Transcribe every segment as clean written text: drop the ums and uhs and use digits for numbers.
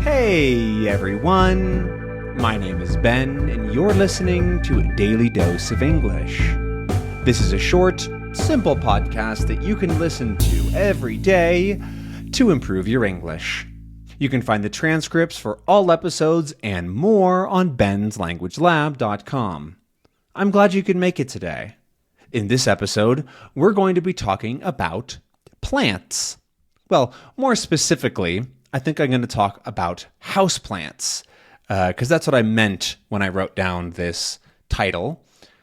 Hey everyone, my name is Ben, and you're listening to a Daily Dose of English. This is a short, simple podcast that you can listen to every day to improve your English. You can find the transcripts for all episodes and more on benslanguagelab.com. I'm glad you could make it today. In this episode, we're going to be talking about plants. Well, more specifically, I think I'm going to talk about houseplants, because that's what I meant when I wrote down this title.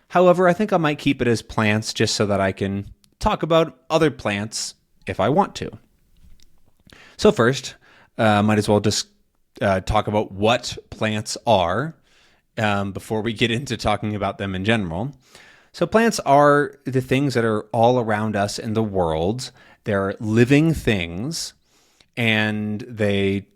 However, I think I might keep it as plants just so that I can talk about other plants if I want to. So first, might as well just talk about what plants are before we get into talking about them in general. So plants are the things that are all around us in the world. They're living things. And they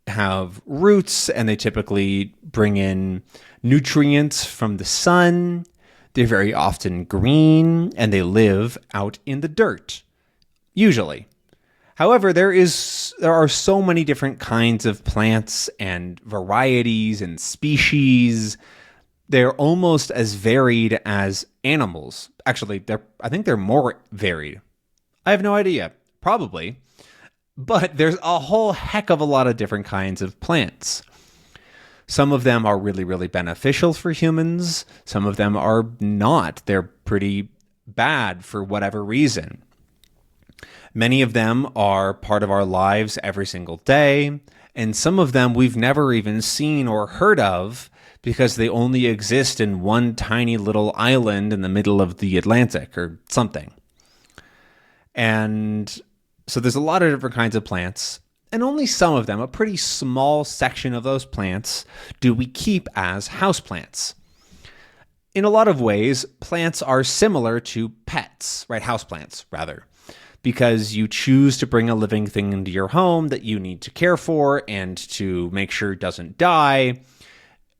have roots, and they typically bring in nutrients from the sun. They're very often green, and they live out in the dirt, usually. However, there are so many different kinds of plants and varieties and species. They're almost as varied as animals. Actually, I think they're more varied. I have no idea. Probably. But there's a whole heck of a lot of different kinds of plants. Some of them are really, really beneficial for humans. Some of them are not. They're pretty bad for whatever reason. Many of them are part of our lives every single day, and some of them we've never even seen or heard of because they only exist in one tiny little island in the middle of the Atlantic or something. And so there's a lot of different kinds of plants, and only some of them, a pretty small section of those plants, do we keep as houseplants. In a lot of ways, plants are similar to pets, right? Houseplants, rather, because you choose to bring a living thing into your home that you need to care for and to make sure it doesn't die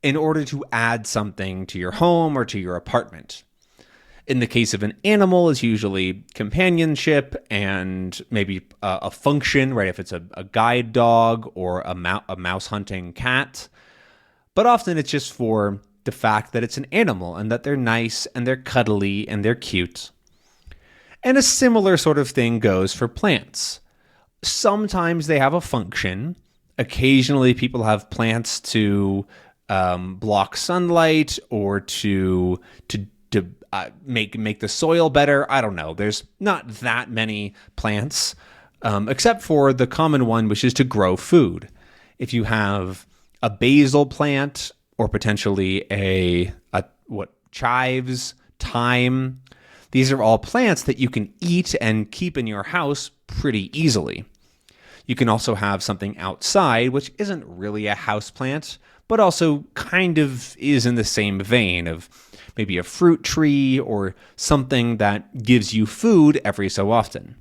in order to add something to your home or to your apartment. In the case of an animal, it's usually companionship and maybe a function, right? If it's a guide dog or a mouse hunting cat. But often it's just for the fact that it's an animal and that they're nice and they're cuddly and they're cute. And a similar sort of thing goes for plants. Sometimes they have a function. Occasionally people have plants to block sunlight or to make the soil better. I don't know. There's not that many plants, except for the common one, which is to grow food. If you have a basil plant or potentially chives, thyme, these are all plants that you can eat and keep in your house pretty easily. You can also have something outside, which isn't really a house plant, but also kind of is in the same vein of maybe a fruit tree or something that gives you food every so often.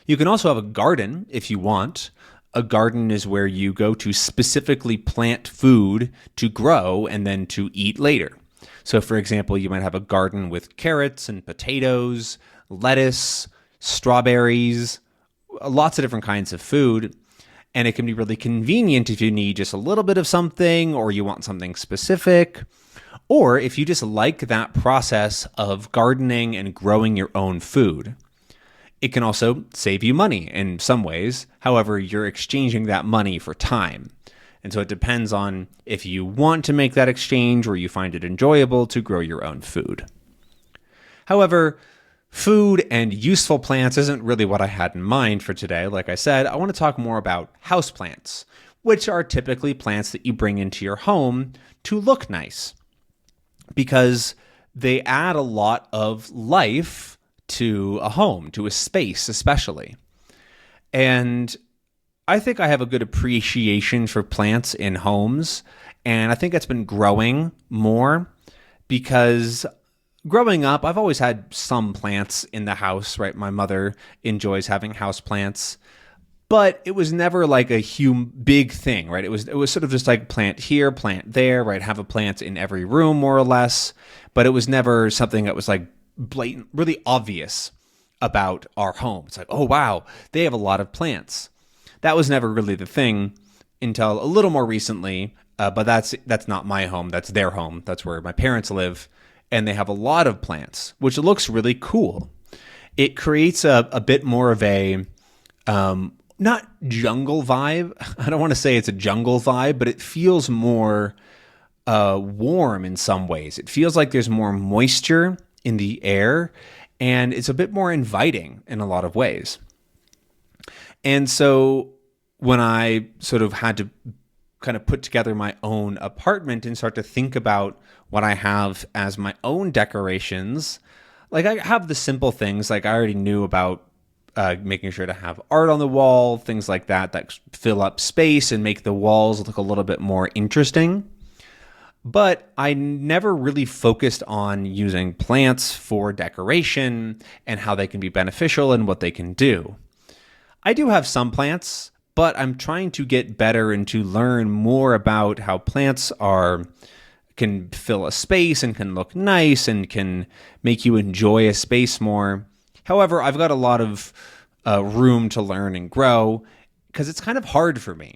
You can also have a garden if you want. A garden is where you go to specifically plant food to grow and then to eat later. So for example, you might have a garden with carrots and potatoes, lettuce, strawberries, lots of different kinds of food. And it can be really convenient if you need just a little bit of something or you want something specific. Or if you just like that process of gardening and growing your own food. It can also save you money in some ways. However, you're exchanging that money for time. And so it depends on if you want to make that exchange or you find it enjoyable to grow your own food. However, food and useful plants isn't really what I had in mind for today. Like I said, I want to talk more about houseplants, which are typically plants that you bring into your home to look nice, because they add a lot of life to a home, to a space especially. And I think I have a good appreciation for plants in homes, and I think it's been growing more because growing up, I've always had some plants in the house, right? My mother enjoys having house plants, but it was never like a big thing, right? It was sort of just like plant here, plant there, right? Have a plant in every room more or less, but it was never something that was like blatant, really obvious about our home. It's like, oh wow, they have a lot of plants. That was never really the thing. until a little more recently, but that's not my home. That's their home. That's where my parents live, and they have a lot of plants, which looks really cool. It creates a bit more of a not jungle vibe. I don't want to say it's a jungle vibe, but it feels more warm in some ways. It feels like there's more moisture in the air, and it's a bit more inviting in a lot of ways. And so when I sort of had to kind of put together my own apartment and start to think about what I have as my own decorations, like I have the simple things, like I already knew about making sure to have art on the wall, things like that fill up space and make the walls look a little bit more interesting. But I never really focused on using plants for decoration and how they can be beneficial and what they can do. I do have some plants, but I'm trying to get better and to learn more about how plants can fill a space and can look nice and can make you enjoy a space more. However, I've got a lot of room to learn and grow because it's kind of hard for me.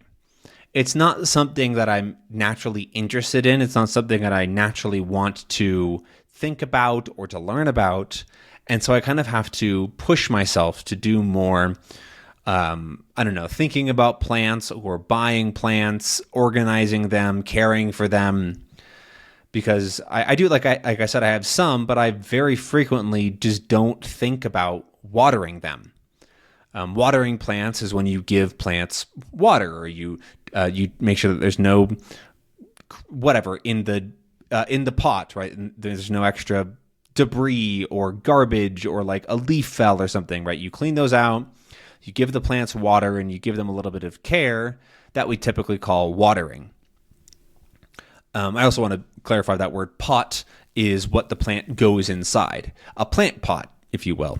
It's not something that I'm naturally interested in. It's not something that I naturally want to think about or to learn about. And so I kind of have to push myself to do more, thinking about plants or buying plants, organizing them, caring for them. Because I do, like I said, I have some, but I very frequently just don't think about watering them. Watering plants is when you give plants water, or you make sure that there's no whatever in the pot, right? And there's no extra debris or garbage or like a leaf fell or something, right? You clean those out, you give the plants water, and you give them a little bit of care that we typically call watering. I also want to clarify that word pot is what the plant goes inside. A plant pot, if you will.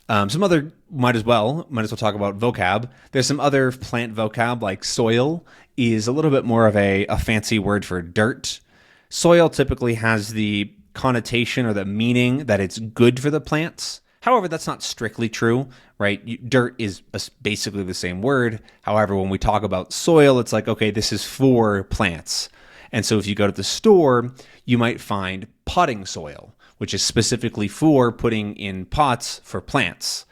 Might as well talk about vocab. There's some other plant vocab, like soil is a little bit more of a fancy word for dirt. Soil typically has the connotation or the meaning that it's good for the plants. However, that's not strictly true, right? Dirt is basically the same word. However, when we talk about soil, it's like, okay, this is for plants. And so if you go to the store, you might find potting soil, which is specifically for putting in pots for plants.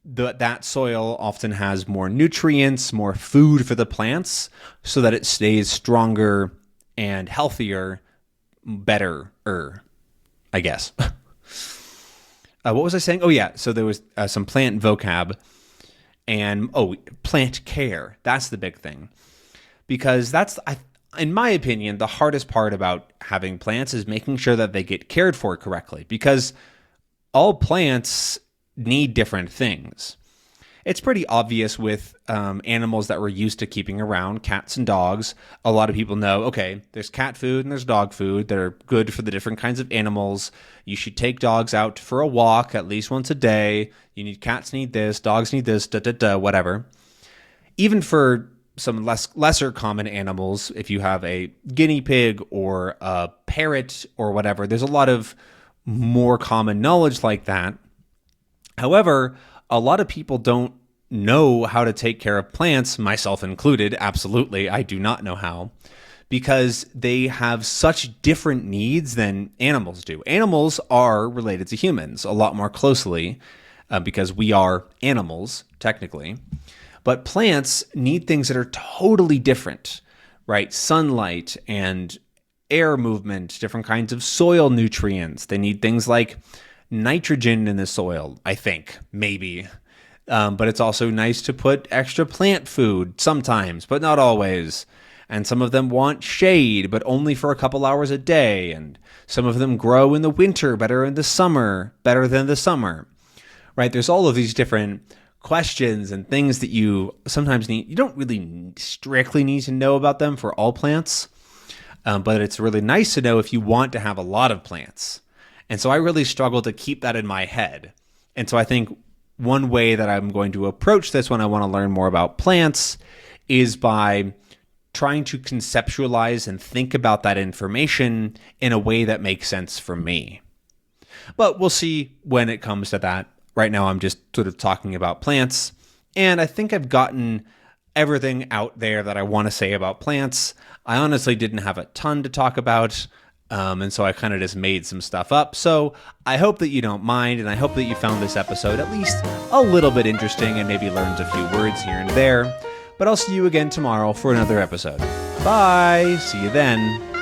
That soil often has more nutrients, more food for the plants, so that it stays stronger and healthier, better, I guess. What was I saying? Oh, yeah. So there was some plant vocab and, plant care. That's the big thing. Because in my opinion, the hardest part about having plants is making sure that they get cared for correctly, because all plants need different things. It's pretty obvious with animals that we're used to keeping around, cats and dogs. A lot of people know, okay, there's cat food and there's dog food that are good for the different kinds of animals. You should take dogs out for a walk at least once a day. Cats need this, dogs need this, whatever. Even for some lesser common animals, if you have a guinea pig or a parrot or whatever, there's a lot of more common knowledge like that. However, a lot of people don't know how to take care of plants, myself included. Absolutely, I do not know how, because they have such different needs than animals do. Animals are related to humans a lot more closely because we are animals, technically. But plants need things that are totally different, right? Sunlight and air movement, different kinds of soil nutrients. They need things like nitrogen in the soil, I think, maybe. But it's also nice to put extra plant food sometimes, but not always. And some of them want shade, but only for a couple hours a day. And some of them grow in the winter better than the summer, right? There's all of these different questions and things that you sometimes need. You don't really strictly need to know about them for all plants, but it's really nice to know if you want to have a lot of plants. And so I really struggle to keep that in my head. And so I think one way that I'm going to approach this when I want to learn more about plants is by trying to conceptualize and think about that information in a way that makes sense for me. But we'll see when it comes to that. Right now, I'm just sort of talking about plants, and I think I've gotten everything out there that I want to say about plants. I honestly didn't have a ton to talk about, and so I kind of just made some stuff up. So I hope that you don't mind, and I hope that you found this episode at least a little bit interesting and maybe learned a few words here and there. But I'll see you again tomorrow for another episode. Bye! See you then.